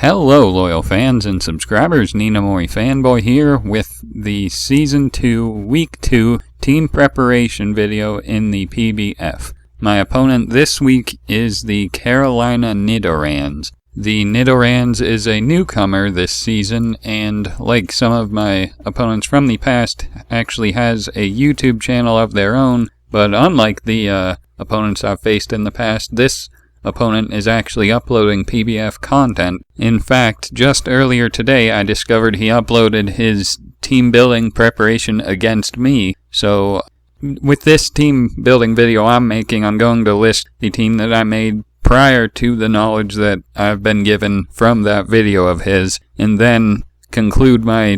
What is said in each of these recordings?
Hello, loyal fans and subscribers. Ninamori Fanboy here with the Season 2, Week 2 team preparation video in the PBF. My opponent this week is the Carolina Nidorans. The Nidorans is a newcomer this season, and like some of my opponents from the past, actually has a YouTube channel of their own, but unlike the opponents I've faced in the past, this opponent is actually uploading PBF content. In fact, just earlier today I discovered he uploaded his team building preparation against me. So with this team building video I'm making, I'm going to list the team that I made prior to the knowledge that I've been given from that video of his, and then conclude my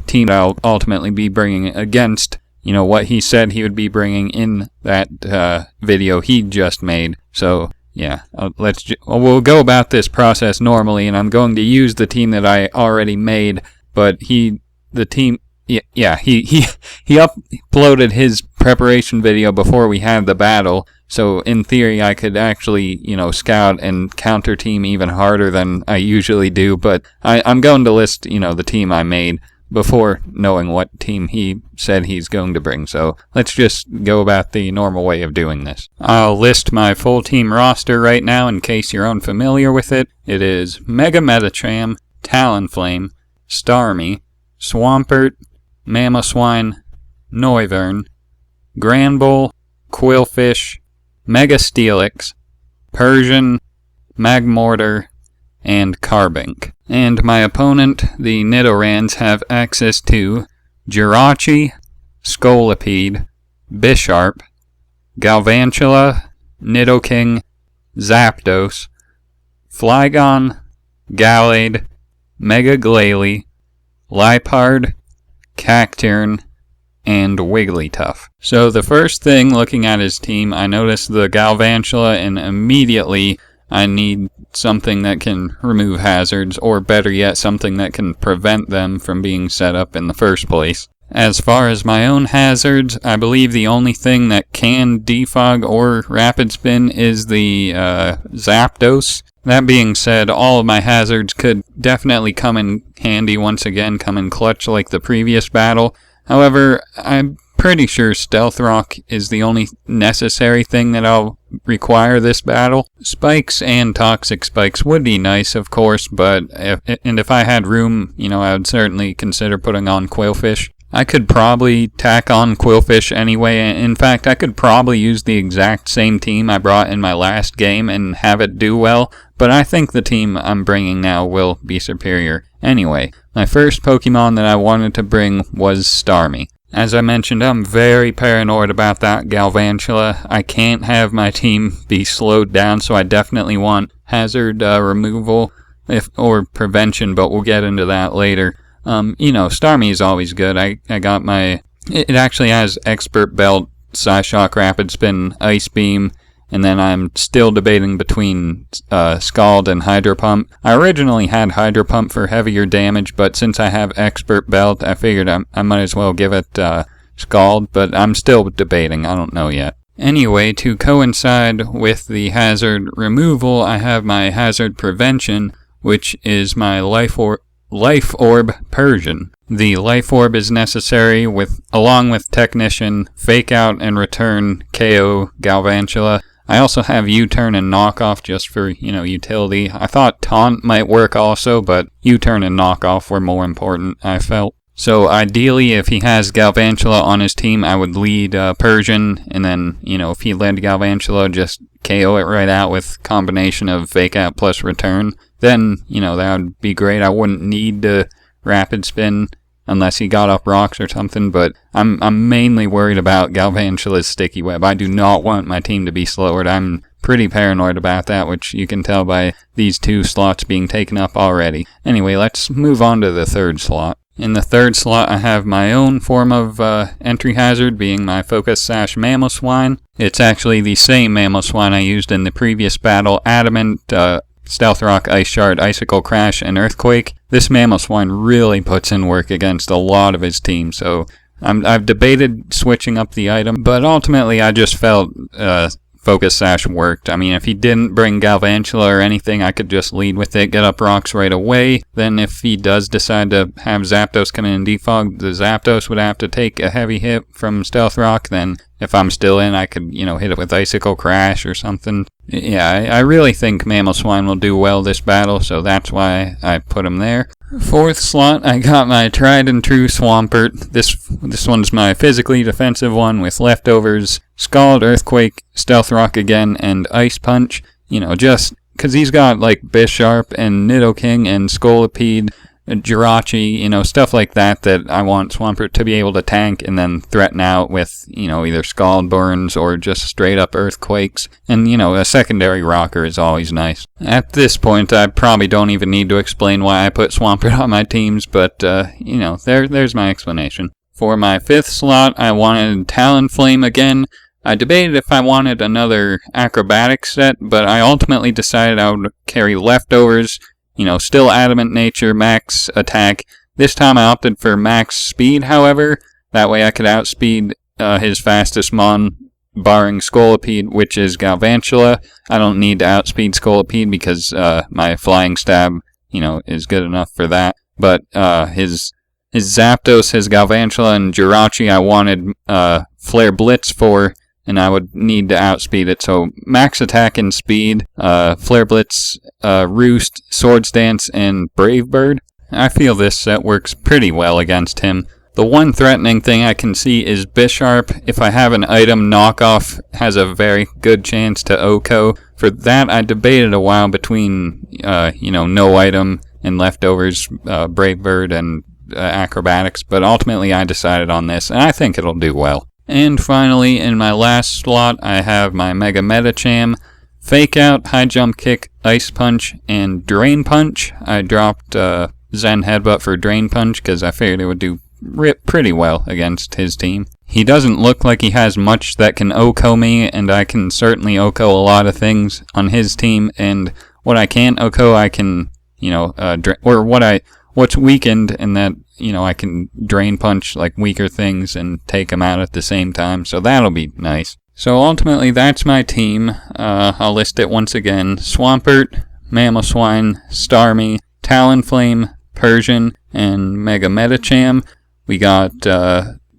team I'll ultimately be bringing against what he said he would be bringing in that video he just made. So yeah, we'll go about this process normally, and I'm going to use the team that I already made, but he uploaded his preparation video before we had the battle, so in theory I could actually, scout and counter team even harder than I usually do, but I'm going to list, the team I made before knowing what team he said he's going to bring. So let's just go about the normal way of doing this. I'll list my full team roster right now in case you're unfamiliar with it. It is Mega Metacham, Talonflame, Starmie, Swampert, Mamoswine, Noivern, Granbull, Quillfish, Mega Steelix, Persian, Magmortar, and Carbink. And my opponent, the Nidorans, have access to Jirachi, Scolipede, Bisharp, Galvantula, Nidoking, Zapdos, Flygon, Gallade, Mega Glalie, Liepard, Cacturne, and Wigglytuff. So the first thing looking at his team, I noticed the Galvantula, and immediately I need something that can remove hazards, or better yet, something that can prevent them from being set up in the first place. As far as my own hazards, I believe the only thing that can defog or rapid spin is the Zapdos. That being said, all of my hazards could definitely come in handy once again, come in clutch like the previous battle. However, I'm pretty sure Stealth Rock is the only necessary thing that I'll require this battle. Spikes and Toxic Spikes would be nice, of course, but if I had room, I would certainly consider putting on Quillfish. I could probably tack on Quillfish anyway. In fact, I could probably use the exact same team I brought in my last game and have it do well, but I think the team I'm bringing now will be superior. Anyway, my first Pokemon that I wanted to bring was Starmie. As I mentioned, I'm very paranoid about that Galvantula. I can't have my team be slowed down, so I definitely want hazard removal or prevention, but we'll get into that later. Starmie is always good. I got it actually has Expert Belt, Psyshock, Rapid Spin, Ice Beam, and then I'm still debating between Scald and Hydro Pump. I originally had Hydro Pump for heavier damage, but since I have Expert Belt, I figured I might as well give it Scald, but I'm still debating. I don't know yet. Anyway, to coincide with the hazard removal, I have my hazard prevention, which is my Life Orb Persian. The Life Orb is necessary along with Technician, Fake Out and Return, KO Galvantula. I also have U-Turn and Knockoff just for, utility. I thought Taunt might work also, but U-Turn and Knockoff were more important, I felt. So ideally, if he has Galvantula on his team, I would lead Persian, and then, if he led Galvantula, just KO it right out with combination of Fake Out plus Return. Then, that would be great. I wouldn't need to Rapid Spin unless he got up rocks or something, but I'm mainly worried about Galvantula's Sticky Web. I do not want my team to be slowered. I'm pretty paranoid about that, which you can tell by these two slots being taken up already. Anyway, let's move on to the third slot. In the third slot, I have my own form of entry hazard, being my Focus Sash Mamoswine. It's actually the same Mamoswine I used in the previous battle, Adamant, Stealth Rock, Ice Shard, Icicle Crash, and Earthquake. This Mamoswine really puts in work against a lot of his team, so I've debated switching up the item, but ultimately I just felt focus sash worked. I mean, if he didn't bring Galvantula or anything, I could just lead with it, get up rocks right away. Then if he does decide to have Zapdos come in and defog, the Zapdos would have to take a heavy hit from Stealth Rock. Then if I'm still in, I could, hit it with Icicle Crash or something. Yeah, I really think Mamoswine will do well this battle, so that's why I put him there. 4th slot, I got my tried and true Swampert. This one's my physically defensive one with leftovers, Scald, Earthquake, Stealth Rock again, and Ice Punch. Just because he's got like Bisharp and Nidoking and Scolipede, Jirachi, stuff like that I want Swampert to be able to tank and then threaten out with, either Scald Burns or just straight up Earthquakes. And, a secondary rocker is always nice. At this point, I probably don't even need to explain why I put Swampert on my teams, but, there's my explanation. For my 5th slot, I wanted Talonflame again. I debated if I wanted another acrobatics set, but I ultimately decided I would carry leftovers. Still Adamant Nature, max attack. This time I opted for max speed, however. That way I could outspeed his fastest mon, barring Scolipede, which is Galvantula. I don't need to outspeed Scolipede because my Flying Stab, is good enough for that. But his Zapdos, his Galvantula, and Jirachi I wanted Flare Blitz for, and I would need to outspeed it. So max attack and speed, Flare Blitz, Roost, Swords Dance, and Brave Bird. I feel this set works pretty well against him. The one threatening thing I can see is Bisharp. If I have an item, Knockoff has a very good chance to OHKO. For that, I debated a while between, no item and leftovers, Brave Bird, and acrobatics, but ultimately I decided on this, and I think it'll do well. And finally, in my last slot, I have my Mega Medicham, Fake Out, High Jump Kick, Ice Punch, and Drain Punch. I dropped Zen Headbutt for Drain Punch because I figured it would do pretty well against his team. He doesn't look like he has much that can OHKO me, and I can certainly OHKO a lot of things on his team, and what I can't OHKO, I can, what's weakened, and that, I can Drain Punch like weaker things and take them out at the same time, so that'll be nice. So ultimately, that's my team. I'll list it once again. Swampert, Mamoswine, Starmie, Talonflame, Persian, and Mega Medicham. We got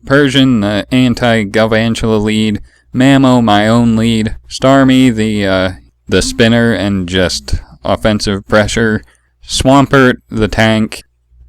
Persian, the anti-Galvantula lead, Mamo, my own lead, Starmie, the spinner and just offensive pressure, Swampert, the tank,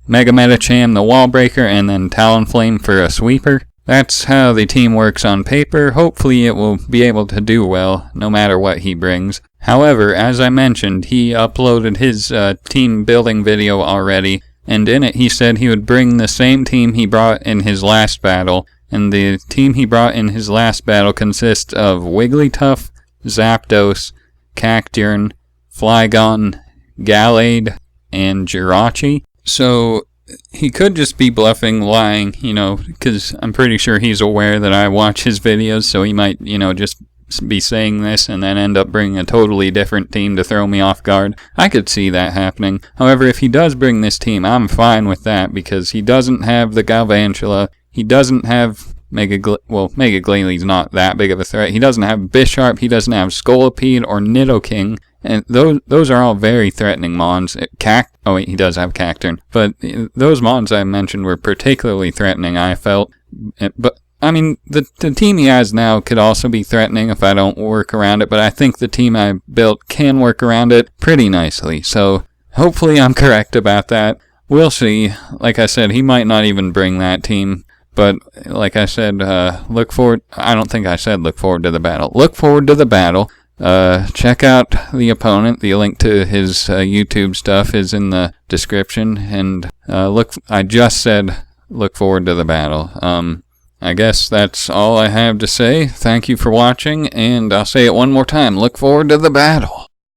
Mega Medicham, the wall breaker, and then Talonflame for a sweeper. That's how the team works on paper. Hopefully it will be able to do well, no matter what he brings. However, as I mentioned, he uploaded his team building video already, and in it he said he would bring the same team he brought in his last battle, and the team he brought in his last battle consists of Wigglytuff, Zapdos, Cacturne, Flygon, Gallade, and Jirachi. So he could just be bluffing, lying, because I'm pretty sure he's aware that I watch his videos, so he might, just be saying this and then end up bringing a totally different team to throw me off guard. I could see that happening. However, if he does bring this team, I'm fine with that, because he doesn't have the Galvantula, he doesn't have Mega Glalie not that big of a threat, he doesn't have Bisharp, he doesn't have Scolipede or Nidoking, and those are all very threatening mons. He does have Cacturne. But those mons I mentioned were particularly threatening, I felt. But, I mean, the team he has now could also be threatening if I don't work around it, but I think the team I built can work around it pretty nicely. So, hopefully I'm correct about that. We'll see. Like I said, he might not even bring that team. But, like I said, look forward to the battle. Look forward to the battle. Check out the opponent. The link to his YouTube stuff is in the description. And I just said look forward to the battle. I guess that's all I have to say. Thank you for watching, and I'll say it one more time. Look forward to the battle.